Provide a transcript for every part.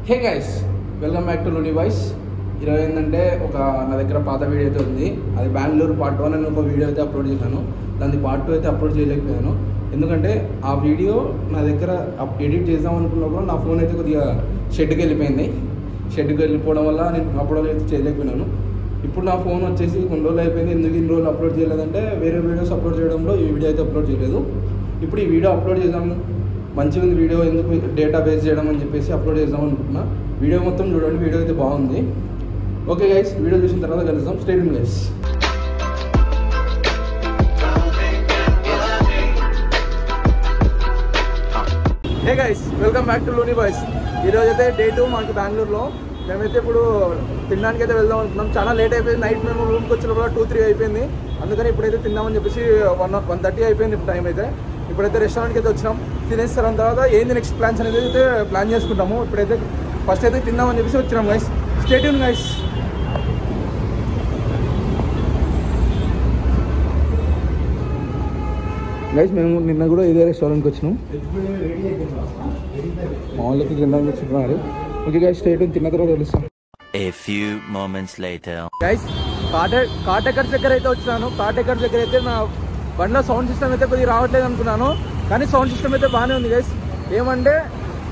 Hey guys, welcome back to Looney voice. ఈరోజు ఏంటంటే నా దగ్గర పాత వీడియో అయితే ఉంది. అది బెంగళూరు పార్ట్ 1 అని ఒక వీడియో అయితే అప్లోడ్ చేశాను. దాన్ని పార్ట్ 2 అయితే అప్లోడ్ చేయలేకపోయాను. ఎందుకంటే ఆ వీడియో నా దగ్గర ఎడిట్ చేద్దాం అనుకున్నప్పుడు నా ఫోన్ అయితే కొద్దిగా షెడ్కి వెళ్ళిపోయింది. షెడ్కి వెళ్ళిపోవడం వల్ల నేను అప్లోడ్ అయితే చేయలేకపోయినాను. ఇప్పుడు నా ఫోన్ వచ్చేసి కొన్ని రోజులు అయిపోయింది. ఎందుకు ఇన్ని రోజులు అప్లోడ్ చేయలేదంటే వేరే వీడియోస్ అప్లోడ్ చేయడంలో ఈ వీడియో అయితే అప్లోడ్ చేయలేదు. ఇప్పుడు ఈ వీడియో అప్లోడ్ చేద్దాము, మంచిగా ఉంది వీడియో, ఎందుకు డేటా బేస్ చేయడం అని చెప్పేసి అప్లోడ్ చేద్దాం అనుకుంటున్నా. వీడియో మొత్తం చూడండి, వీడియో అయితే బాగుంది. ఓకే గైస్, వీడియో చూసిన తర్వాత కలుద్దాం. Stay tune guys. Hey guys, welcome back to Looney voice. ఈరోజు అయితే డే 2 మాకు బెంగళూరులో. మేమైతే ఇప్పుడు తినడానికి అయితే వెళ్దాం అనుకున్నాం. చాలా లేట్ అయిపోయింది. నైట్ మేము రూమ్కి వచ్చినప్పుడు 2-3 అయిపోయింది. అందుకని ఇప్పుడైతే తిందామని చెప్పేసి 1:30 అయిపోయింది ఇప్పుడు టైం అయితే. ఇప్పుడైతే రెస్టారెంట్కి అయితే వచ్చినాం. తినేసిన తర్వాత ఏంది నెక్స్ట్ ప్లాన్స్ అనేది అయితే ప్లాన్ చేసుకుంటాము. ఇప్పుడైతే ఫస్ట్ అయితే తిందామని చెప్పేసి వచ్చినాం guys. Stay tune guys. Guys, మేము నిన్న కూడా ఇదే రెస్టారెంట్కి వచ్చినాం. మా వాళ్ళకి తినడానికి వచ్చినారు. Okay guys, stay tuned. తిన్న తర్వాత తెలుస్తాం. A few moments later. Guys, caretaker దగ్గర అయితే వచ్చినాను. కాటేకర్ దగ్గర అయితే నా బండిలో సౌండ్ సిస్టమ్ అయితే కొద్దిగా రావట్లేదు అనుకున్నాను, కానీ సౌండ్ సిస్టమ్ అయితే బాగానే ఉంది గైస్. ఏమంటే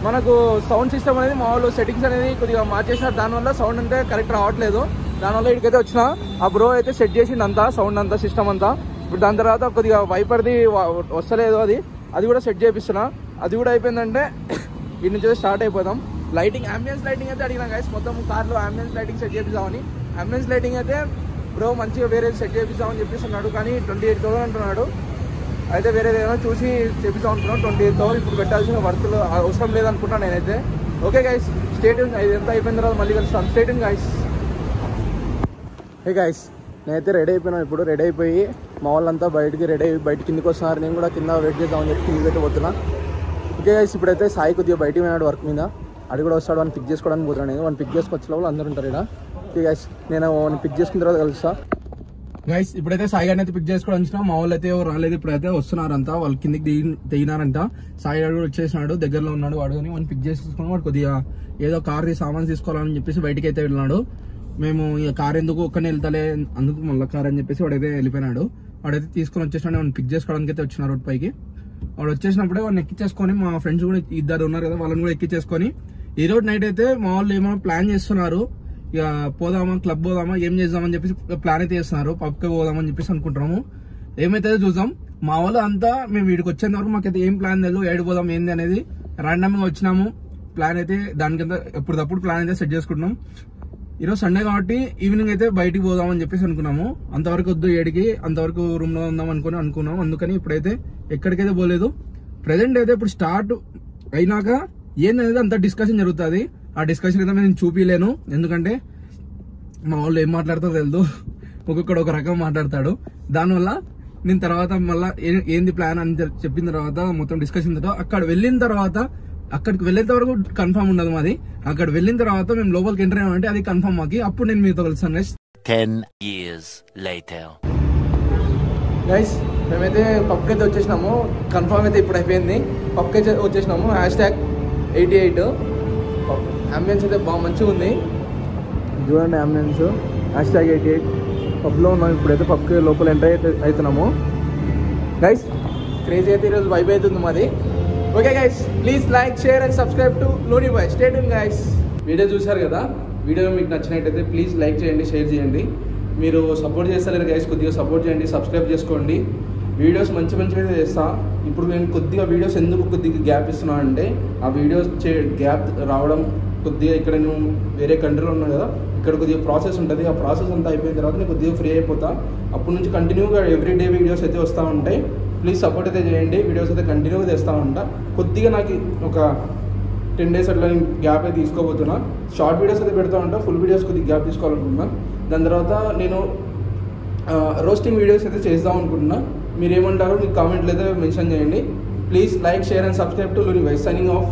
మనకు సౌండ్ సిస్టమ్ అనేది మా వాళ్ళు సెట్టింగ్స్ అనేది కొద్దిగా మార్చేసినారు. దానివల్ల సౌండ్ అంటే కరెక్ట్ రావట్లేదు. దానివల్ల ఇక్కడికైతే వచ్చిన ఆ బ్రో అయితే సెట్ చేసిండు అంతా, సౌండ్ అంతా, సిస్టమ్ అంతా. ఇప్పుడు దాని తర్వాత కొద్దిగా వైపర్ది వస్తలేదు, అది కూడా సెట్ చేపిస్తున్నా. అది కూడా అయిపోయిందంటే ఇటు నుంచి స్టార్ట్ అయిపోదాం. లైటింగ్, అంబియన్స్ లైటింగ్ అయితే అడిగినా గైస్. మొత్తం కార్లో అంబియన్స్ లైటింగ్ సెట్ చేపిద్దామని. అంబియన్స్ లైటింగ్ అయితే బ్రో మంచిగా వేరే సెట్ చేపిస్తామని చెప్పేస్తున్నాడు, కానీ 28,000 అంటున్నాడు. అయితే వేరే ఏదైనా చూసి చేపిస్తాం అనుకున్నాం. 28,000 ఇప్పుడు పెట్టాల్సిన వర్తులు అవసరం లేదనుకుంటున్నాను నేనైతే. Okay guys, stay tune. ఇది ఎంత అయిపోయిన తర్వాత మళ్ళీ కలుస్తాం. Stay tune guys. Hey guys, నేనైతే రెడీ అయిపోయినాను. ఇప్పుడు రెడీ అయిపోయి మా వాళ్ళంతా బయట కిందకి వస్తున్నారు. నేను కూడా కింద వెయిట్ చేద్దామని చెప్పి కిందకి అయితే పోతున్నా. ఓకే గైస్, ఇప్పుడైతే సాయి కొద్దిగా బయటికి పోయినాడు వర్క్ మీద. అది కూడా వస్తాడు, వాడిని పిక్ చేసుకోవడానికి పోతున్నాను. నేను వాడిని పిక్ చేసుకొచ్చే వాళ్ళు అందరూ ఉంటారు ఇక్కడ. ఓకే గైస్, నేను వాడిని పిక్ చేసుకున్న తర్వాత కలుస్తా. గైస్, ఇప్పుడైతే సాయి గారిని అయితే పిక్ చేసుకోవడం వచ్చినా. మా వాళ్ళు అయితే ఎవరు రాలేదు, ఇప్పుడైతే వస్తున్నారంతా. వాళ్ళు కిందికి దిగినారంట. సాయి గారు కూడా వచ్చేసినాడు, దగ్గరలో ఉన్నాడు. వాడు కానీ వాడిని పిక్ చేసుకుని వాడు కొద్దిగా ఏదో కార్ది సామాన్ తీసుకోవాలని చెప్పేసి బయటికి అయితే వెళ్ళినాడు. మేము ఇక కార్ ఎందుకు ఒక్కనే వెళ్తాలే, అందుకు మళ్ళీ కార్ అని చెప్పేసి వాడైతే వెళ్ళిపోయినాడు. వాడైతే తీసుకొని వచ్చేసినాడు. వాడిని పిక్ చేసుకోవడానికి అయితే వచ్చిన రోడ్ పైకి. వాడు వచ్చేసినప్పుడే వాడిని ఎక్కించేసుకొని, మా ఫ్రెండ్స్ కూడా 2 ఉన్నారు కదా, వాళ్ళని కూడా ఎక్కించేసుకొని ఈ రోజు నైట్ అయితే మా వాళ్ళు ఏమైనా ప్లాన్ చేస్తున్నారు. ఇక పోదామా, క్లబ్ పోదామా, ఏం చేద్దామని చెప్పేసి ప్లాన్ అయితే చేస్తున్నారు. పబ్కి పోదామని చెప్పేసి అనుకుంటున్నాము. ఏమైతే చూద్దాం. మా వాళ్ళు అంతా మేము వీడికి వచ్చేంత వరకు మాకైతే ఏం ప్లాన్ లేదు. ఏడు పోదాం ఏంది అనేది ర్యాండమ్ గా వచ్చినాము. ప్లాన్ అయితే దానికంతా ఎప్పటికప్పుడు ప్లాన్ అయితే సెట్ చేసుకుంటున్నాం. ఈరోజు సండే కాబట్టి ఈవినింగ్ అయితే బయటికి పోదామని చెప్పేసి అనుకున్నాము. అంతవరకు వద్దు, 7కి అంతవరకు రూమ్ లో ఉందాం అనుకున్నాం. అందుకని ఇప్పుడైతే ఎక్కడికైతే పోలేదు. ప్రెసెంట్ అయితే ఇప్పుడు స్టార్ట్ అయినాక ఏందనేది అంత డిస్కషన్ జరుగుతుంది. ఆ డిస్కషన్ అయితే నేను చూపించలేను, ఎందుకంటే మా వాళ్ళు ఏం మాట్లాడతారో తెలియదు. ఒక్కొక్కడు ఒక రకం మాట్లాడతాడు. దానివల్ల నేను తర్వాత మళ్ళీ ఏంది ప్లాన్ అని చెప్పిన తర్వాత మొత్తం డిస్కషన్ అక్కడికి వెళ్ళేంత వరకు కన్ఫర్మ్ ఉండదు మాది. అక్కడ వెళ్ళిన తర్వాత మేము లోపలికి ఎంటర్ అయ్యామంటే అది కన్ఫర్మ్ మాకి. అప్పుడు నేను మీతో కలుస్తాను గైస్. 10 years later. గైస్, మేమైతే పబ్కి అయితే వచ్చేసినాము. కన్ఫర్మ్ అయితే ఇప్పుడు అయిపోయింది. పబ్కి అయితే వచ్చేసినాము. #88. అంబియన్స్ అయితే బాగా మంచిగా ఉంది, చూడండి అంబియన్స్. #88 పబ్లో ఉన్నాం. ఇప్పుడైతే పబ్కి లోపల ఎంటర్ అవుతున్నాము. గైస్, క్రేజీ అయితే ఈరోజు వైబ్ అవుతుంది మాది. Okay guys, please like, share and subscribe to Looney voice. Stay tune guys. Video చూశారు కదా, వీడియో మీకు నచ్చినట్టయితే ప్లీజ్ లైక్ చేయండి, షేర్ చేయండి. మీరు సపోర్ట్ చేస్తలేరు గైస్, కొద్దిగా సపోర్ట్ చేయండి, సబ్స్క్రైబ్ చేసుకోండి. వీడియోస్ మంచిగా చేస్తా. ఇప్పుడు నేను కొద్దిగా వీడియోస్ ఎందుకు కొద్దిగా గ్యాప్ ఇస్తున్నా అంటే, ఆ వీడియోస్ గ్యాప్ రావడం కొద్దిగా ఇక్కడ నేను వేరే కంట్రీలో ఉన్నాను కదా, ఇక్కడ కొద్దిగా ప్రాసెస్ ఉంటుంది. ఆ ప్రాసెస్ అంతా అయిపోయిన తర్వాత నేను కొద్దిగా ఫ్రీ అయిపోతా. అప్పటి నుంచి కంటిన్యూగా ఎవ్రీడే వీడియోస్ అయితే వస్తూ ఉంటాయి. ప్లీజ్ సపోర్ట్ అయితే చేయండి. వీడియోస్ అయితే కంటిన్యూగా తెస్తూ ఉంటా. కొద్దిగా నాకు ఒక 10 days అట్లా నేను గ్యాప్ అయితే తీసుకోబోతున్నా. షార్ట్ వీడియోస్ అయితే పెడతా ఉంటా. ఫుల్ వీడియోస్ కొద్దిగా గ్యాప్ తీసుకోవాలనుకుంటున్నా. దాని తర్వాత నేను రోస్టింగ్ వీడియోస్ అయితే చేద్దాం అనుకుంటున్నా. మీరు ఏమంటారో మీకు కామెంట్లు అయితే మెన్షన్ చేయండి. Please like, share and subscribe to Looney voice. Signing off.